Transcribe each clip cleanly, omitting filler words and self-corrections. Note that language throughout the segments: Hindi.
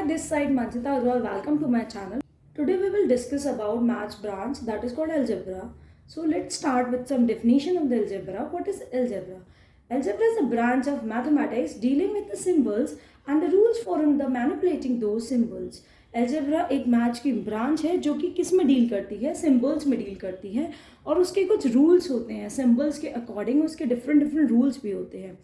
Hi, this side Manjita Agrawal. Welcome to my channel. Today we will discuss about maths branch that is called algebra. So let's start with some definition of the algebra. What is algebra? Algebra is a branch of mathematics dealing with the symbols and the rules for the manipulating those symbols. Algebra एक मैथ की ब्रांच है जो कि किस में डील करती है, सिम्बल्स में डील करती है और उसके कुछ रूल्स होते हैं. सिम्बल्स के अकॉर्डिंग उसके डिफरेंट रूल्स भी होते हैं.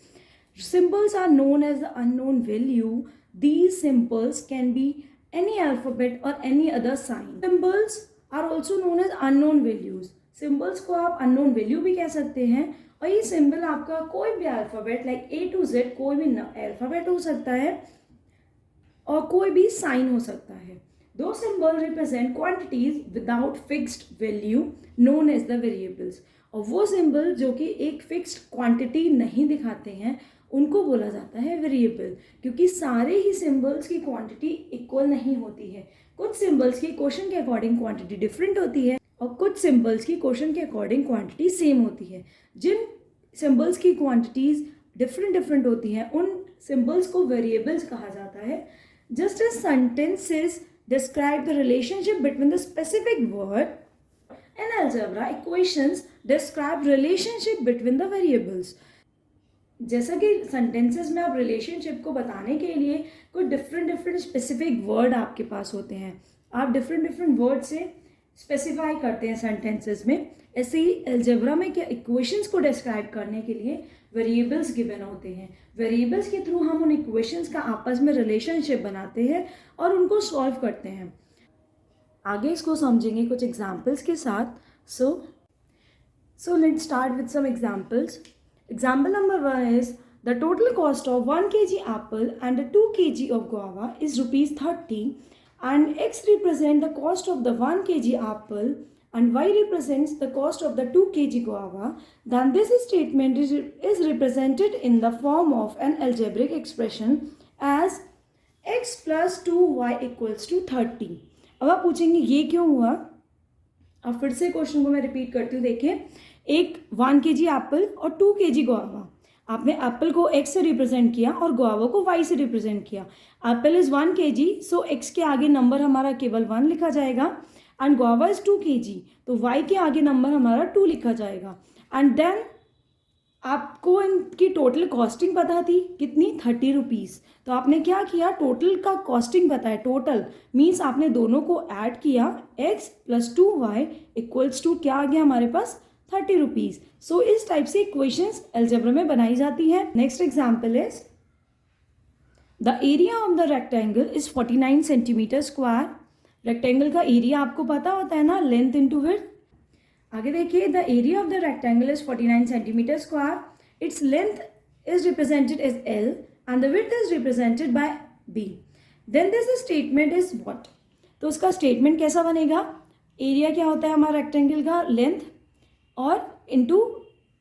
Symbols are known as the unknown value. These symbols can be any alphabet or any other sign. Symbols are also known as unknown values. Symbols को आप unknown value भी कह सकते हैं और ये symbol आपका कोई भी alphabet like A to Z कोई भी alphabet हो सकता है और कोई भी sign हो सकता है. Those symbols represent quantities without fixed value known as the variables. और वो सिंबल जो कि एक फिक्स्ड क्वांटिटी नहीं दिखाते हैं उनको बोला जाता है वेरिएबल, क्योंकि सारे ही सिंबल्स की क्वांटिटी इक्वल नहीं होती है. कुछ सिंबल्स की क्वेश्चन के अकॉर्डिंग क्वांटिटी डिफरेंट होती है और कुछ सिंबल्स की क्वेश्चन के अकॉर्डिंग क्वांटिटी सेम होती है. जिन सिंबल्स की क्वांटिटीज डिफरेंट होती हैं उन सिंबल्स को वेरिएबल्स कहा जाता है. Just as sentences describe the relationship between the specific word. In algebra, equations describe relationship between the variables. जैसा कि सेंटेंसेस में आप रिलेशनशिप को बताने के लिए कुछ डिफरेंट स्पेसिफिक वर्ड आपके पास होते हैं. आप डिफरेंट वर्ड से स्पेसिफाई करते हैं सेंटेंसेस में. ऐसे ही अलजेब्रा में क्या इक्वेशंस को डिस्क्राइब करने के लिए वेरिएबल्स गिवन होते हैं. वेरिएबल्स के थ्रू हम उन इक्वेशंस का आपस में रिलेशनशिप बनाते हैं और उनको सॉल्व करते हैं. आगे इसको समझेंगे कुछ एग्जाम्पल्स के साथ. So let's start with some examples. Example number 1 is the total cost of 1 kg apple and 2 kg of guava is rupees 30 and x represent the cost of the 1 kg apple and y represents the cost of the 2 kg guava. Then this statement is represented in the form of an algebraic expression as x plus 2y equals to 30. अब आप पूछेंगे ये क्यों हुआ. अब फिर से क्वेश्चन को मैं रिपीट करती हूँ. देखिए, एक 1 kg एप्पल और 2 kg गुआवा. आपने एप्पल को x से रिप्रेजेंट किया और गुआवा को y से रिप्रेजेंट किया. Apple is 1 kg, so x के आगे नंबर हमारा केवल 1 लिखा जाएगा. एंड गुआवा इज़ 2 kg, तो y के आगे नंबर हमारा 2 लिखा जाएगा. एंड देन आपको इनकी टोटल कॉस्टिंग पता थी कितनी, 30 रुपीज़. तो आपने क्या किया, टोटल का कॉस्टिंग पता है. टोटल मीन्स आपने दोनों को ऐड किया. x plus 2y equals to क्या आ गया हमारे पास, 30 रुपीज़. सो इस टाइप से इक्वेशंस अलजेब्रा में बनाई जाती है. Next example is the area of the rectangle is 49 centimetre square. Rectangle का एरिया आपको पता होता है ना, लेंथ इंटू विड्थ. आगे देखिए, the area of the rectangle is 49 centimetre square. Its length is represented as L and the width is represented by B. Then this statement is what. तो उसका स्टेटमेंट कैसा बनेगा, एरिया क्या होता है हमारा रेक्टेंगल का, लेंथ और इंटू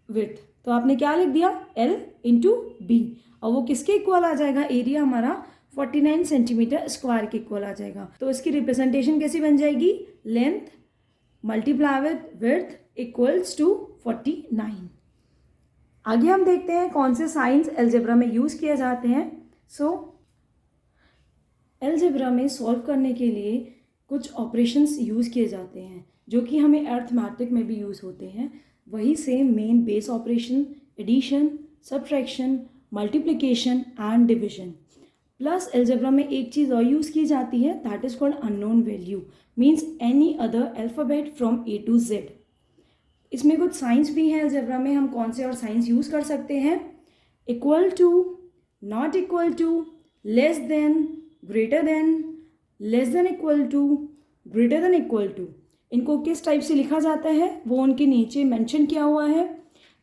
विड्थ. तो आपने क्या लिख दिया, L इंटू B, और वो किसके इक्वल आ जाएगा, एरिया हमारा 49 सेंटीमीटर स्क्वायर के इक्वल आ जाएगा. तो इसकी रिप्रेजेंटेशन कैसी बन जाएगी, length multiply with width equals to 49. आगे हम देखते हैं कौन से साइंस अलजेब्रा में यूज़ किए जाते हैं. सो अलजेब्रा में सॉल्व करने के लिए कुछ ऑपरेशंस यूज़ किए जाते हैं जो कि हमें अर्थमैटिक में भी यूज़ होते हैं. वही same main base operation, addition, subtraction, multiplication and division. Plus algebra में एक चीज़ और यूज़ की जाती है, that is called unknown value, means any other alphabet from A to Z. इसमें कुछ साइंस भी हैं अलजेब्रा में. हम कौन से और साइंस यूज़ कर सकते हैं, equal to, not equal to, less than, greater than, less than equal to, greater than equal to. इनको किस टाइप से लिखा जाता है वो उनके नीचे मेंशन किया हुआ है.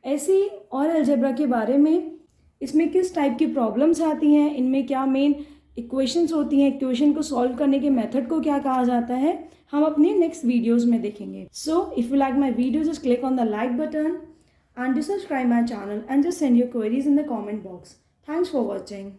ऐसे ही और अलजेब्रा के बारे में, इसमें किस टाइप की प्रॉब्लम्स आती हैं, इनमें क्या मेन इक्वेशंस होती हैं, इक्वेशन को सॉल्व करने के मेथड को क्या कहा जाता है, हम अपने नेक्स्ट वीडियोस में देखेंगे. So if you like my video just click on the like button and do subscribe my channel and just send your queries in the comment box. Thanks for watching.